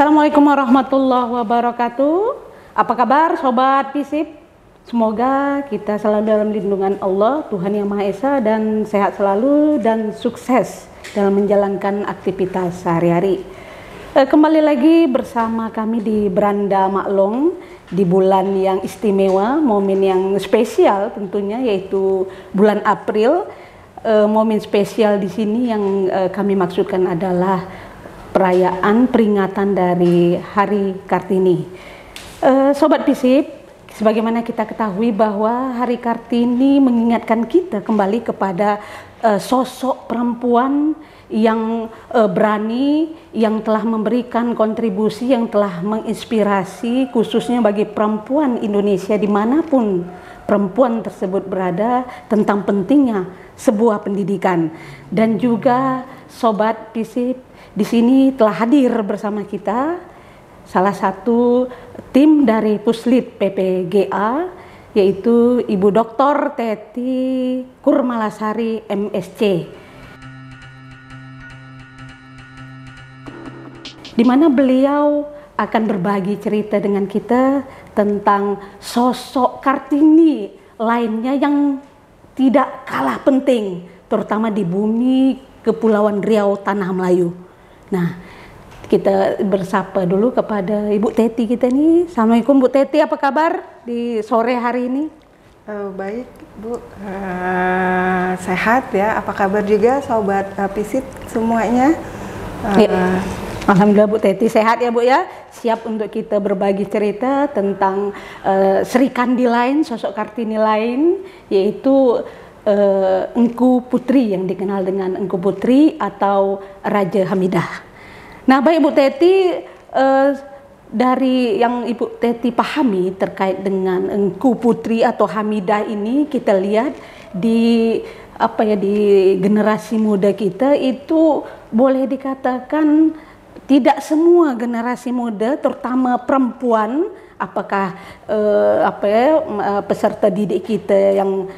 Assalamualaikum warahmatullahi wabarakatuh. Apa kabar Sobat Visip? Semoga kita selalu dalam lindungan Allah, Tuhan Yang Maha Esa, dan sehat selalu dan sukses dalam menjalankan aktivitas sehari-hari. Kembali lagi bersama kami di Beranda Maklong di bulan yang istimewa, momen yang spesial tentunya, yaitu bulan April. Momen spesial di sini yang kami maksudkan adalah perayaan peringatan dari Hari Kartini. Sobat Visip, sebagaimana kita ketahui bahwa Hari Kartini mengingatkan kita kembali kepada sosok perempuan yang berani, yang telah memberikan kontribusi, yang telah menginspirasi khususnya bagi perempuan Indonesia dimanapun perempuan tersebut berada, tentang pentingnya sebuah pendidikan. Dan juga Sobat Visip, di sini telah hadir bersama kita salah satu tim dari Puslit PPGA, yaitu Ibu Dr. Teti Kurmalasari MSc, di mana beliau akan berbagi cerita dengan kita tentang sosok Kartini lainnya yang tidak kalah penting, terutama di bumi Kepulauan Riau Tanah Melayu. Nah, kita bersapa dulu kepada Ibu Teti kita nih. Assalamualaikum Bu Teti, apa kabar di sore hari ini? Baik Bu, sehat ya. Apa kabar juga Sobat Visip semuanya? Ya. Alhamdulillah Bu Teti sehat ya Bu ya. Siap untuk kita berbagi cerita tentang Sri Kandi lain, sosok Kartini lain, yaitu Engku Putri yang dikenal dengan Engku Putri atau Raja Hamidah. Nah, baik Bu Teti, dari yang Ibu Teti pahami terkait dengan Engku Putri atau Hamidah ini, kita lihat di di generasi muda kita itu boleh dikatakan tidak semua generasi muda, terutama perempuan, apakah peserta didik kita yang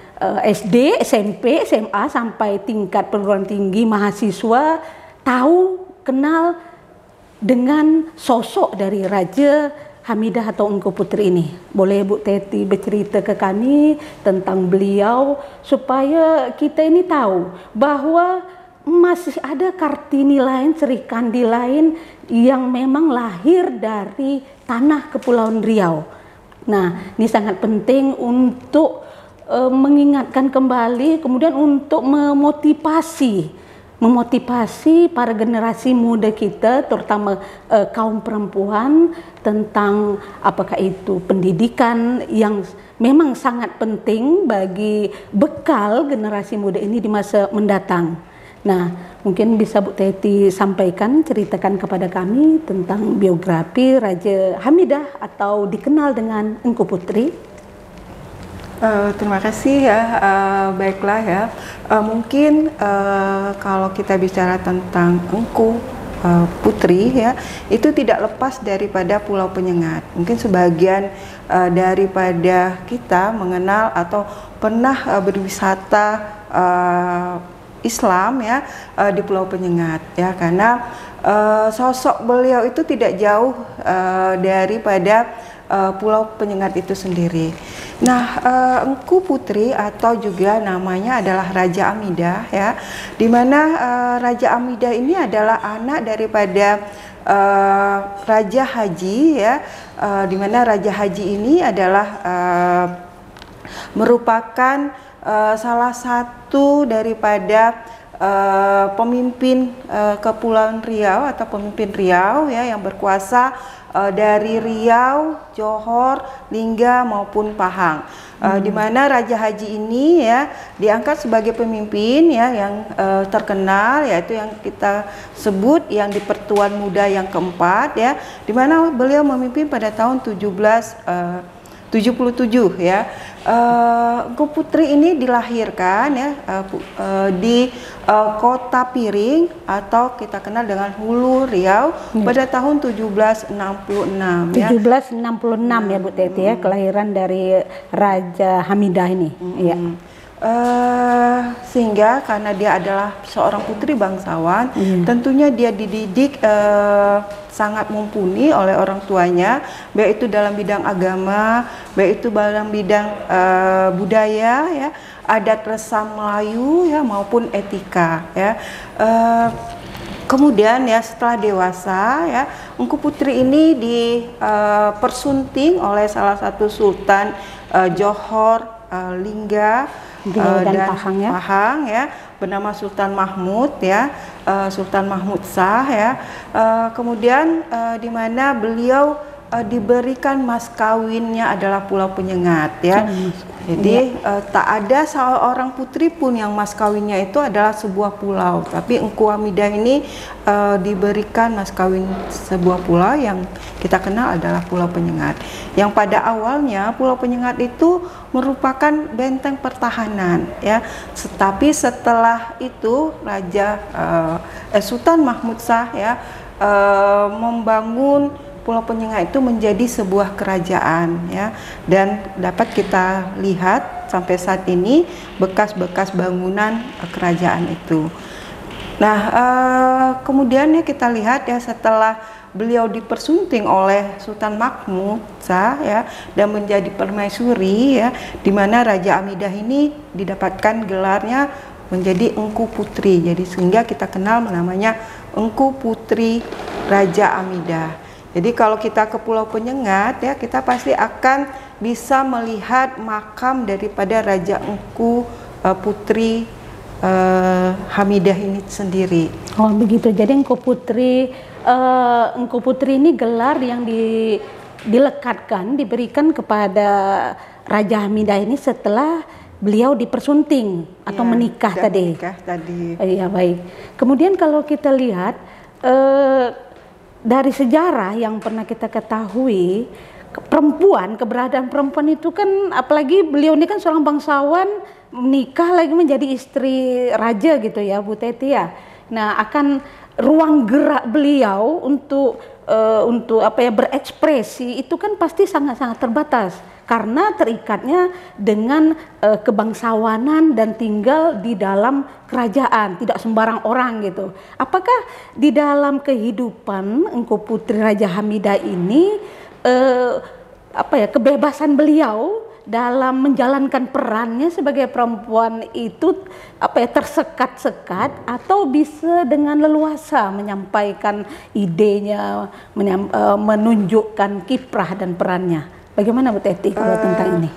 SD, SMP, SMA sampai tingkat perguruan tinggi, mahasiswa tahu, kenal dengan sosok dari Raja Hamidah atau Engku Putri ini. Boleh Bu Teti bercerita ke kami tentang beliau supaya kita ini tahu bahwa masih ada Kartini lain, Sri Kandi lain yang memang lahir dari tanah Kepulauan Riau. Nah, ini sangat penting untuk mengingatkan kembali, kemudian untuk memotivasi para generasi muda kita, terutama kaum perempuan, tentang apakah itu pendidikan yang memang sangat penting bagi bekal generasi muda ini di masa mendatang. Nah, mungkin bisa Bu Teti sampaikan, ceritakan kepada kami tentang biografi Raja Hamidah atau dikenal dengan Engku Putri. Terima kasih ya, baiklah ya. Mungkin kalau kita bicara tentang Engku Putri ya, itu tidak lepas daripada Pulau Penyengat. Mungkin sebagian daripada kita mengenal atau pernah berwisata Islam ya di Pulau Penyengat ya, karena sosok beliau itu tidak jauh daripada Pulau Penyengat itu sendiri. Nah, Engku Putri atau juga namanya adalah Raja Amidah ya, di mana Raja Amidah ini adalah anak daripada Raja Haji ya, di mana Raja Haji ini adalah merupakan salah satu daripada pemimpin Kepulauan Riau atau pemimpin Riau ya, yang berkuasa dari Riau, Johor, Lingga maupun Pahang. Di mana Raja Haji ini ya diangkat sebagai pemimpin ya yang terkenal, yaitu yang kita sebut yang di Pertuan Muda yang keempat ya, di mana beliau memimpin pada tahun 1777 ya. Engku Putri ini dilahirkan ya di Kota Piring atau kita kenal dengan Hulu Riau pada tahun 1766 ya. 1766 ya Bu Teti ya, kelahiran dari Raja Hamidah ini. Ya. Sehingga karena dia adalah seorang putri bangsawan, tentunya dia dididik sangat mumpuni oleh orang tuanya, baik itu dalam bidang agama, baik itu dalam bidang budaya, ya, adat resam Melayu, ya, maupun etika, ya. Kemudian ya setelah dewasa, ya, Engku Putri ini dipersunting oleh salah satu sultan Johor Lingga dan Pahang, ya, bernama Sultan Mahmud, ya, Sultan Mahmud Shah, ya. Kemudian di mana beliau diberikan mas kawinnya adalah Pulau Penyengat, ya. Jadi tak ada seorang putri pun yang mas kawinnya itu adalah sebuah pulau, tapi Engku Hamidah ini diberikan mas kawin sebuah pulau yang kita kenal adalah Pulau Penyengat. Yang pada awalnya Pulau Penyengat itu merupakan benteng pertahanan, ya. Tetapi setelah itu Sultan Mahmud Shah, ya, membangun Pulau Penyengat itu menjadi sebuah kerajaan, ya, dan dapat kita lihat sampai saat ini bekas-bekas bangunan kerajaan itu. Nah, kemudian ya kita lihat, ya, setelah beliau dipersunting oleh Sultan Mahmud Shah, ya, dan menjadi permaisuri, ya, di mana Raja Hamidah ini didapatkan gelarnya menjadi Engku Putri. Jadi sehingga kita kenal namanya Engku Putri Raja Hamidah. Jadi kalau kita ke Pulau Penyengat, ya, kita pasti akan bisa melihat makam daripada Raja Engku Putri Hamidah ini sendiri. Oh begitu. Jadi Engku Putri ini gelar yang dilekatkan, diberikan kepada Raja Hamidah ini setelah beliau dipersunting atau menikah tadi. Menikah tadi. Iya, baik. Kemudian kalau kita lihat dari sejarah yang pernah kita ketahui, keberadaan perempuan itu kan, apalagi beliau ini kan seorang bangsawan, menikah lagi menjadi istri raja gitu ya Bu Teti, ya. Nah, akan ruang gerak beliau untuk berekspresi itu kan pasti sangat-sangat terbatas karena terikatnya dengan kebangsawanan dan tinggal di dalam kerajaan, tidak sembarang orang gitu. Apakah di dalam kehidupan Engku Putri Raja Hamidah ini kebebasan beliau dalam menjalankan perannya sebagai perempuan itu tersekat-sekat atau bisa dengan leluasa menyampaikan idenya, menunjukkan kiprah dan perannya? Bagaimana Bu Teti kalau tentang ini?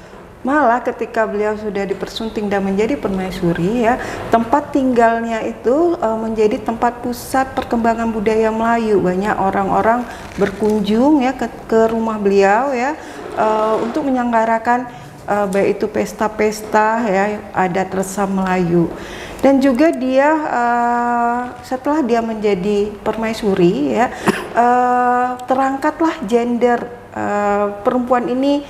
Malah ketika beliau sudah dipersunting dan menjadi permaisuri, ya, tempat tinggalnya itu menjadi tempat pusat perkembangan budaya Melayu. Banyak orang-orang berkunjung, ya, ke rumah beliau, ya, untuk menyelenggarakan baik itu pesta-pesta, ya, adat resam Melayu. Dan juga dia setelah dia menjadi permaisuri, ya, terangkatlah gender perempuan ini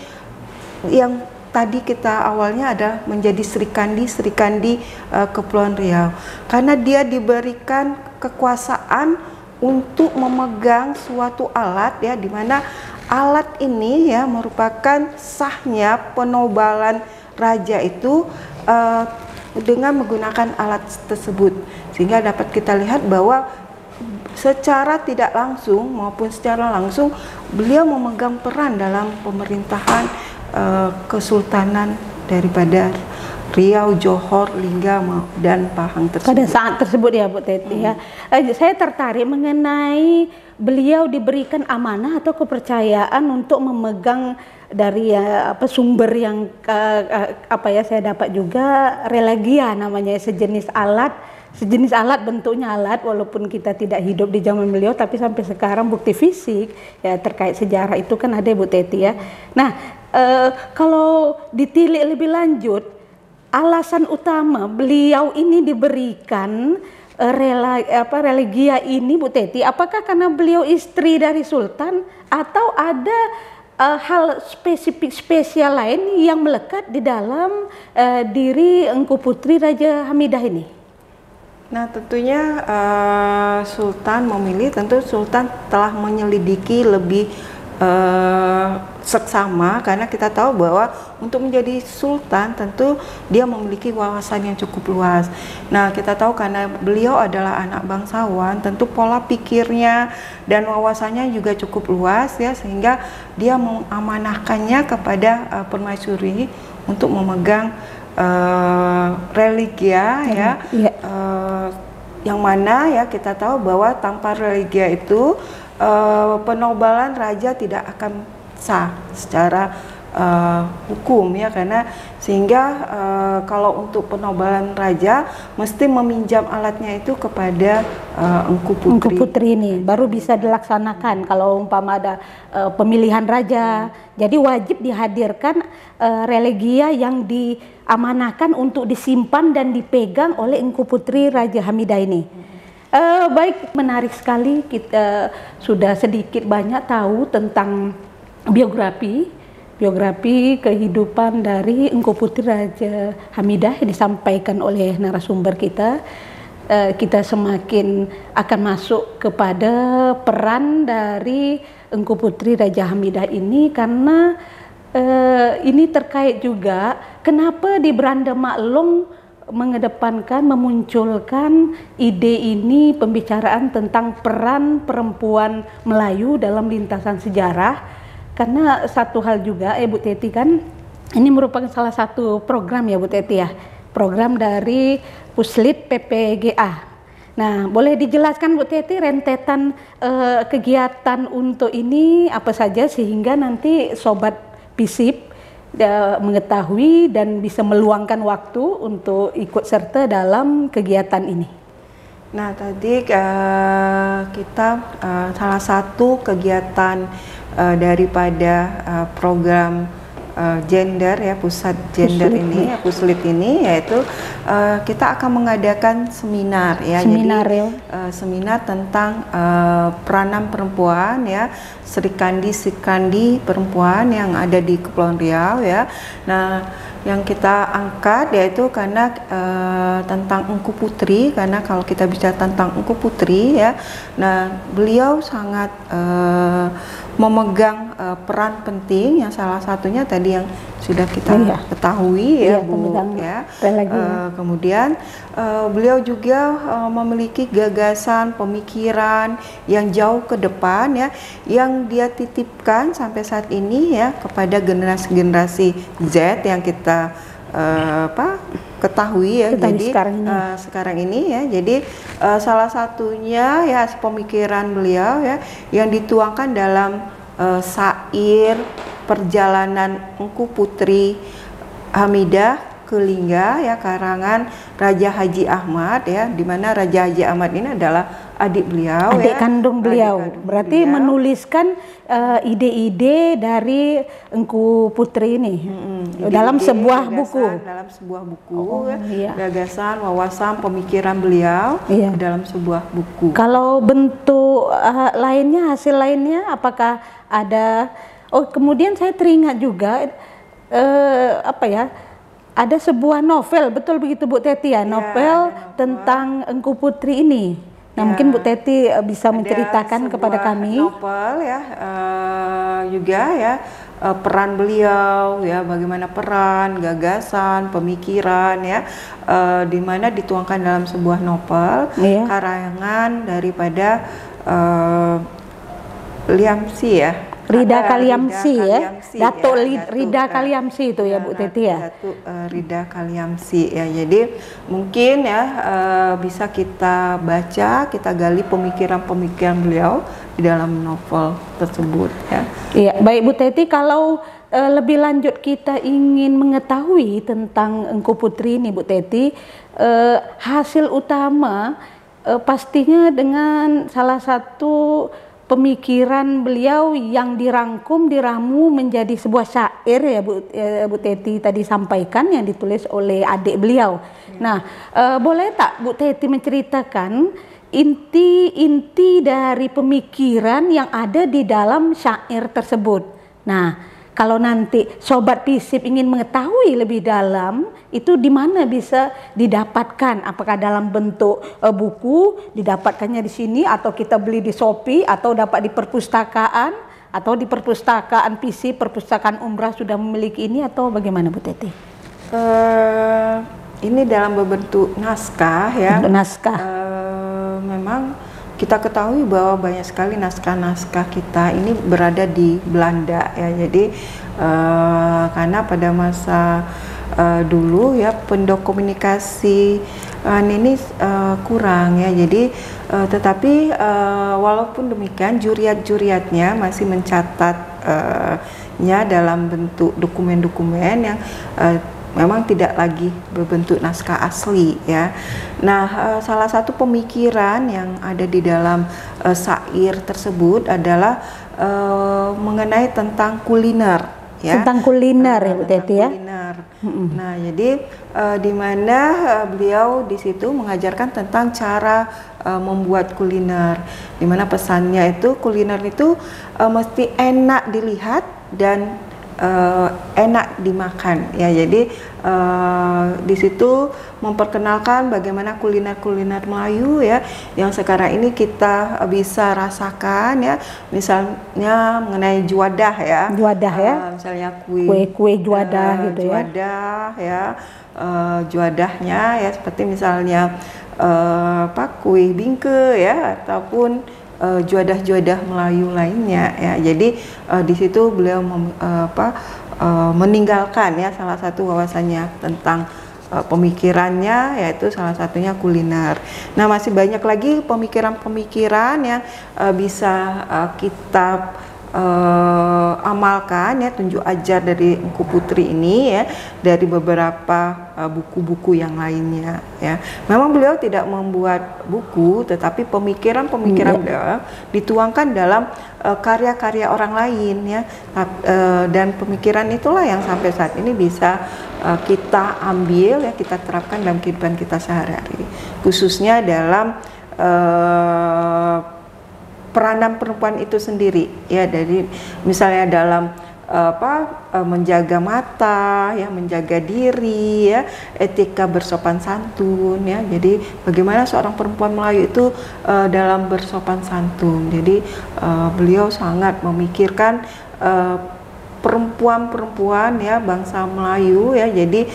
yang tadi kita awalnya ada menjadi Sri Kandi Kepulauan Riau, karena dia diberikan kekuasaan untuk memegang suatu alat, ya, di mana alat ini, ya, merupakan sahnya penobalan raja itu dengan menggunakan alat tersebut, sehingga dapat kita lihat bahwa secara tidak langsung maupun secara langsung beliau memegang peran dalam pemerintahan kesultanan daripada Riau, Johor, Lingga, dan Pahang tersebut. Pada saat tersebut, ya Bu Teti, ya. Saya tertarik mengenai beliau diberikan amanah atau kepercayaan untuk memegang dari sumber yang saya dapat juga relegia namanya, sejenis alat, bentuknya alat, walaupun kita tidak hidup di zaman beliau, tapi sampai sekarang bukti fisik, ya, terkait sejarah itu kan ada Bu Teti, ya. Nah, kalau ditilik lebih lanjut, alasan utama beliau ini diberikan relegia ini Bu Teti, apakah karena beliau istri dari sultan atau ada hal spesial lain yang melekat di dalam diri Engku Putri Raja Hamidah ini? Nah, tentunya Sultan memilih, tentu Sultan telah menyelidiki lebih seksama, karena kita tahu bahwa untuk menjadi sultan tentu dia memiliki wawasan yang cukup luas. Nah, kita tahu karena beliau adalah anak bangsawan, tentu pola pikirnya dan wawasannya juga cukup luas ya, sehingga dia mengamanahkannya kepada permaisuri untuk memegang religia ya. Yang mana ya kita tahu bahwa tanpa religia itu penobalan raja tidak akan sah secara hukum ya, karena sehingga kalau untuk penobalan raja mesti meminjam alatnya itu kepada Engku Putri. Engku Putri ini baru bisa dilaksanakan kalau umpama ada pemilihan raja. Jadi wajib dihadirkan religia yang diamanahkan untuk disimpan dan dipegang oleh Engku Putri Raja Hamidah ini. Baik, menarik sekali, kita sudah sedikit banyak tahu tentang biografi kehidupan dari Engku Putri Raja Hamidah yang disampaikan oleh narasumber kita. Kita semakin akan masuk kepada peran dari Engku Putri Raja Hamidah ini, karena ini terkait juga kenapa di Beranda Maklum mengedepankan, memunculkan ide ini, pembicaraan tentang peran perempuan Melayu dalam lintasan sejarah. Karena satu hal juga Bu Teti, kan ini merupakan salah satu program ya Bu Teti ya, program dari Puslit PPGA. Nah, boleh dijelaskan Bu Teti rentetan kegiatan untuk ini apa saja, sehingga nanti Sobat Pisip mengetahui dan bisa meluangkan waktu untuk ikut serta dalam kegiatan ini. Nah, tadi kita salah satu kegiatan daripada program gender ya, pusat gender ini, Puslit ini, yaitu kita akan mengadakan seminar ya. Seminar tentang peranan perempuan ya, Serikandi perempuan yang ada di Kepulauan Riau ya. Nah, yang kita angkat yaitu karena tentang Engku Putri, karena kalau kita bicara tentang Engku Putri ya, nah beliau sangat memegang peran penting, yang salah satunya tadi yang sudah kita ketahui ya Bu ya. Kemudian beliau juga memiliki gagasan, pemikiran yang jauh ke depan ya, yang dia titipkan sampai saat ini ya kepada generasi Z yang kita ketahui ya. Jadi sekarang ini ya, jadi salah satunya ya pemikiran beliau ya yang dituangkan dalam syair Perjalanan Engku Putri Hamidah ke Lingga ya, karangan Raja Haji Ahmad ya, di mana Raja Haji Ahmad ini adalah adik beliau, adik kandung beliau. Berarti menuliskan ide-ide dari Engku Putri ini dalam sebuah buku. Dalam sebuah buku, gagasan, wawasan, pemikiran beliau dalam sebuah buku. Kalau bentuk lainnya, hasil lainnya, apakah ada? Oh, kemudian saya teringat juga ada sebuah novel, betul begitu Bu Teti ya, novel tentang Engku Putri ini. Nah, mungkin Bu Teti bisa menceritakan kepada kami. Novel ya, juga ya, peran beliau ya, bagaimana peran, gagasan, pemikiran ya, di mana dituangkan dalam sebuah novel karangan daripada Liamsi ya. Rida Kaliamsi ya, Datuk Rida Kaliamsi itu ya Bu Teti ya. Datuk Rida Kaliamsi ya. Jadi mungkin ya bisa kita baca, kita gali pemikiran-pemikiran beliau di dalam novel tersebut ya. Iya, baik Bu Teti, kalau lebih lanjut kita ingin mengetahui tentang Engku Putri ini Bu Teti, hasil utama pastinya dengan salah satu pemikiran beliau yang dirangkum, diramu menjadi sebuah syair ya Bu Teti tadi sampaikan, yang ditulis oleh adik beliau. Nah, boleh tak Bu Teti menceritakan inti-inti dari pemikiran yang ada di dalam syair tersebut? Nah, kalau nanti Sobat Pisip ingin mengetahui lebih dalam, itu di mana bisa didapatkan? Apakah dalam bentuk buku, didapatkannya di sini, atau kita beli di Shopee, atau dapat di perpustakaan, atau di perpustakaan PC, perpustakaan umrah sudah memiliki ini atau bagaimana Bu Teti? Ini dalam bentuk naskah ya. Bentuk naskah. Memang kita ketahui bahwa banyak sekali naskah-naskah kita ini berada di Belanda ya. Jadi karena pada masa dulu ya pendokumentasi ini kurang ya. Jadi tetapi walaupun demikian juriat-juriatnya masih mencatatnya dalam bentuk dokumen-dokumen yang memang tidak lagi berbentuk naskah asli ya. Nah, salah satu pemikiran yang ada di dalam syair tersebut adalah mengenai tentang kuliner ya. Tentang kuliner ya Bu Teti ya. Kuliner. Nah, jadi di mana beliau di situ mengajarkan tentang cara membuat kuliner. Di mana pesannya itu kuliner itu mesti enak dilihat dan enak dimakan ya. Jadi di situ memperkenalkan bagaimana kuliner-kuliner Melayu ya yang sekarang ini kita bisa rasakan ya. Misalnya mengenai juadah ya. Juadah ya. Misalnya kue juadah gitu ya. Juadah ya. Juadahnya ya seperti misalnya kue bingke ya ataupun juadah-juadah Melayu lainnya ya. Jadi di situ beliau meninggalkan ya salah satu wawasannya tentang pemikirannya, yaitu salah satunya kuliner. Nah, masih banyak lagi pemikiran-pemikiran yang bisa kita amalkan ya, tunjuk ajar dari Engku Putri ini ya, dari beberapa buku-buku yang lainnya ya. Memang beliau tidak membuat buku, tetapi pemikiran-pemikiran beliau dituangkan dalam karya-karya orang lain ya. Dan pemikiran itulah yang sampai saat ini bisa kita ambil ya, kita terapkan dalam kehidupan kita sehari-hari, khususnya dalam peranan perempuan itu sendiri ya, dari misalnya dalam menjaga mata ya, menjaga diri ya, etika bersopan santun ya. Jadi bagaimana seorang perempuan Melayu itu dalam bersopan santun. Jadi beliau sangat memikirkan perempuan-perempuan ya bangsa Melayu ya. Jadi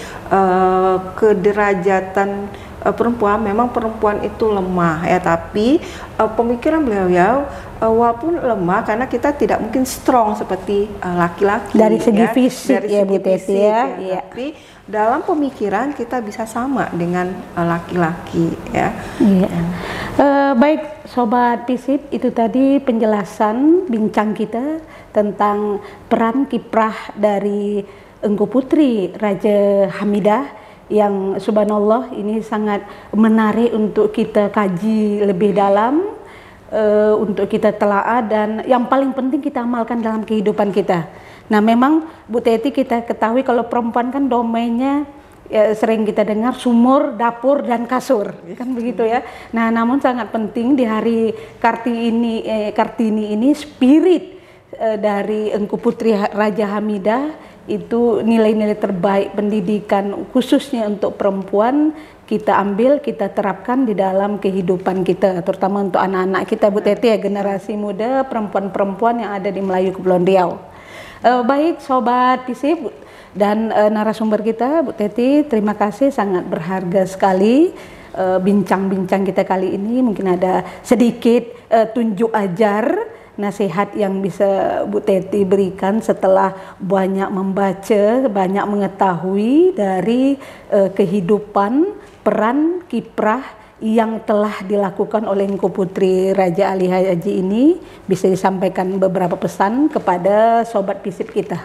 kederajatan perempuan, memang perempuan itu lemah ya, tapi pemikiran beliau ya walaupun lemah, karena kita tidak mungkin strong seperti laki-laki dari segi ya, fisik dari ya segi Bu Teti fisik, ya, ya. Tapi dalam pemikiran kita bisa sama dengan laki-laki ya. Iya. Baik Sobat Pisip, itu tadi penjelasan bincang kita tentang peran kiprah dari Engku Putri Raja Hamidah yang subhanallah ini sangat menarik untuk kita kaji lebih dalam, untuk kita telaah, dan yang paling penting kita amalkan dalam kehidupan kita. Nah, memang Bu Teti, kita ketahui kalau perempuan kan domainnya ya, sering kita dengar sumur, dapur, dan kasur, kan begitu ya. Nah, namun sangat penting di hari Kartini ini spirit dari Engku Putri Raja Hamidah itu nilai-nilai terbaik pendidikan khususnya untuk perempuan kita ambil, kita terapkan di dalam kehidupan kita, terutama untuk anak-anak kita Bu Teti ya, generasi muda, perempuan-perempuan yang ada di Melayu Kepulauan Riau. Baik Sobat Pisip dan narasumber kita Bu Teti, terima kasih, sangat berharga sekali bincang-bincang kita kali ini. Mungkin ada sedikit tunjuk ajar nasihat yang bisa Bu Teti berikan setelah banyak membaca, banyak mengetahui dari kehidupan, peran, kiprah yang telah dilakukan oleh Engku Putri Raja Ali Haji ini. Bisa disampaikan beberapa pesan kepada Sobat Pisip kita.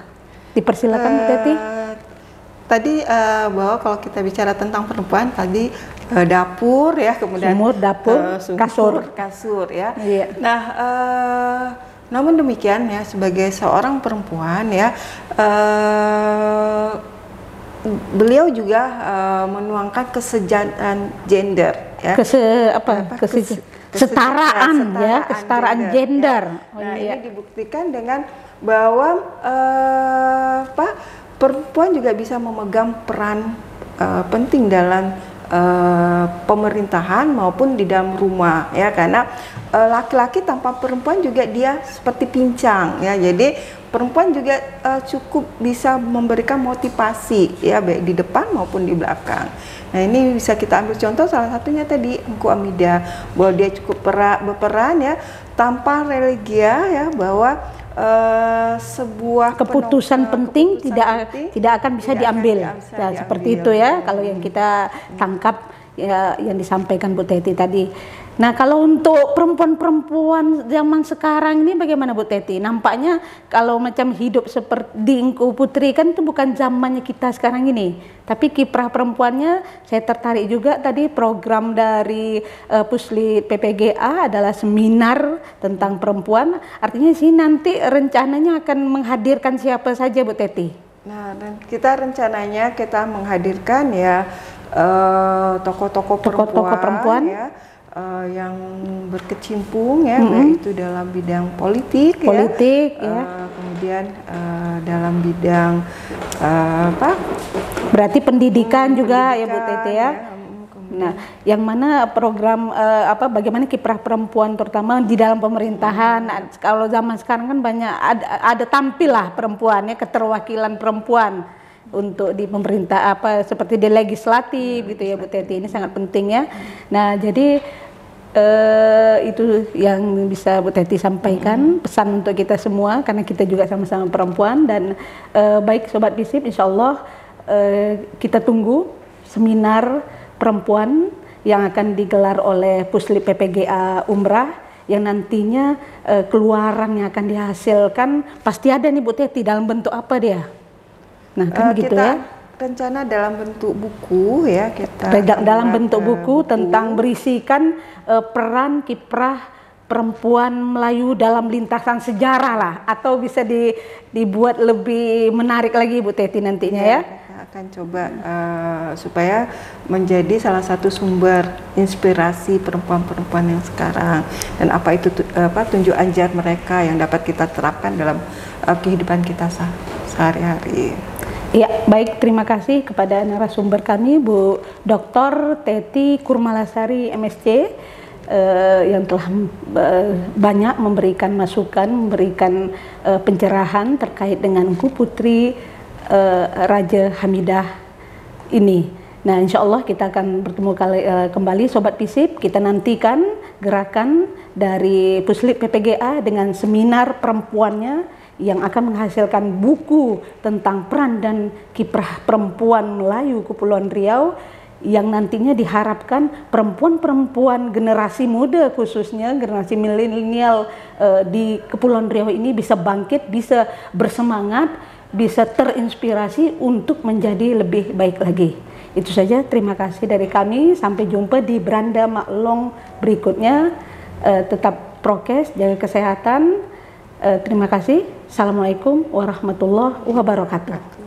Dipersilakan Bu Teti. Tadi bahwa kalau kita bicara tentang perempuan tadi dapur ya, kemudian sumur, dapur, kasur ya. Iya. Nah, namun demikian ya, sebagai seorang perempuan ya, beliau juga menuangkan kesejahteraan gender ya. Kesetaraan gender. Ya. Nah, ini dibuktikan dengan bahwa perempuan juga bisa memegang peran penting dalam pemerintahan maupun di dalam rumah ya, karena laki-laki tanpa perempuan juga dia seperti pincang ya, jadi perempuan juga cukup bisa memberikan motivasi ya, baik di depan maupun di belakang. Nah, ini bisa kita ambil contoh, salah satunya tadi Engku Amidah, bahwa dia cukup berperan ya tanpa religia ya, bahwa sebuah keputusan penting tidak akan bisa diambil. Seperti itu ya, kalau yang kita tangkap ya, yang disampaikan Bu Teti tadi. Nah, kalau untuk perempuan-perempuan zaman sekarang ini bagaimana Bu Teti? Nampaknya kalau macam hidup seperti di Engku Putri kan itu bukan zamannya kita sekarang ini. Tapi kiprah perempuannya, saya tertarik juga tadi program dari Puslit PPGA adalah seminar tentang perempuan. Artinya sih nanti rencananya akan menghadirkan siapa saja Bu Teti? Nah, kita rencananya kita menghadirkan ya tokoh-tokoh perempuan ya, yang berkecimpung ya, baik itu dalam bidang politik ya, kemudian dalam bidang berarti pendidikan juga ya Bu Teti ya. Nah, yang mana program bagaimana kiprah perempuan terutama di dalam pemerintahan. Kalau zaman sekarang kan banyak ada tampil lah perempuan ya, keterwakilan perempuan untuk di pemerintah seperti di legislatif gitu ya Bu Teti, ini sangat penting ya. Nah, jadi itu yang bisa Bu Teti sampaikan, pesan untuk kita semua karena kita juga sama-sama perempuan. Dan baik Sobat Visip, insya Allah kita tunggu seminar perempuan yang akan digelar oleh Puslit PPGA Umrah, yang nantinya keluaran yang akan dihasilkan pasti ada nih Bu Teti, dalam bentuk apa dia? Nah, kan begitu ya. Rencana dalam bentuk buku ya, kita dalam bentuk buku tentang berisikan peran kiprah perempuan Melayu dalam lintasan sejarah lah, atau bisa dibuat lebih menarik lagi Bu Teti nantinya ya. Kita akan coba supaya menjadi salah satu sumber inspirasi perempuan-perempuan yang sekarang, dan apa itu tunjuk ajar mereka yang dapat kita terapkan dalam kehidupan kita sehari-hari. Ya, baik, terima kasih kepada narasumber kami Bu Dr. Teti Kurmalasari MSc yang telah banyak memberikan masukan, memberikan pencerahan terkait dengan Engku Putri Raja Hamidah ini. Nah, insya Allah kita akan bertemu kembali Sobat Visip. Kita nantikan gerakan dari Puslit PPGA dengan seminar perempuannya yang akan menghasilkan buku tentang peran dan kiprah perempuan Melayu Kepulauan Riau, yang nantinya diharapkan perempuan-perempuan generasi muda, khususnya generasi milenial di Kepulauan Riau ini bisa bangkit, bisa bersemangat, bisa terinspirasi untuk menjadi lebih baik lagi. Itu saja, terima kasih dari kami. Sampai jumpa di Beranda Maklong berikutnya. Tetap prokes, jaga kesehatan. Terima kasih. Assalamualaikum warahmatullahi wabarakatuh.